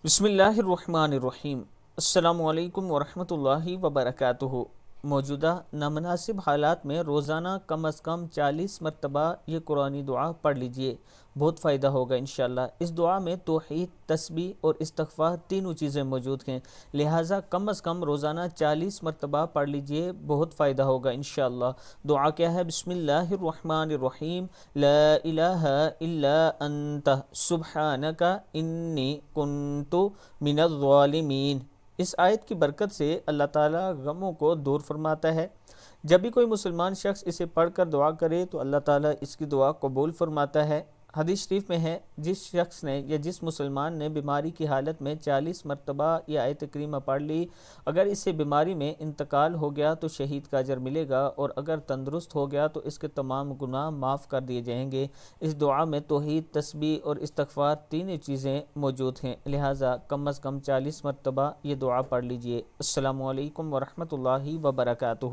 بسم اللہ الرحمن الرحیم۔ السلام علیکم ورحمۃ اللہ وبرکاتہ۔ موجودہ نامناسب حالات میں روزانہ کم از کم 40 مرتبہ یہ قرآنی دعا پڑھ لیجئے، بہت فائدہ ہوگا انشاءاللہ۔ اس دعا میں توحید، تسبیح اور استغفار تینوں چیزیں موجود ہیں، لہٰذا کم از کم روزانہ 40 مرتبہ پڑھ لیجئے، بہت فائدہ ہوگا انشاءاللہ۔ دعا کیا ہے؟ بسم اللہ الرحمن الرحیم، لا الہ الا انت سبحانک انی کنت من الظالمین۔ اس آیت کی برکت سے اللہ تعالیٰ غموں کو دور فرماتا ہے۔ جب بھی کوئی مسلمان شخص اسے پڑھ کر دعا کرے تو اللہ تعالیٰ اس کی دعا قبول فرماتا ہے۔ حدیث شریف میں ہے، جس شخص نے یا جس مسلمان نے بیماری کی حالت میں 40 مرتبہ یہ آیت کریمہ پڑھ لی، اگر اس سے بیماری میں انتقال ہو گیا تو شہید کا اجر ملے گا، اور اگر تندرست ہو گیا تو اس کے تمام گناہ معاف کر دیے جائیں گے۔ اس دعا میں توحید، تسبیح اور استغفار تینوں چیزیں موجود ہیں، لہٰذا کم از کم 40 مرتبہ یہ دعا پڑھ لیجئے۔ السلام علیکم ورحمۃ اللہ وبرکاتہ۔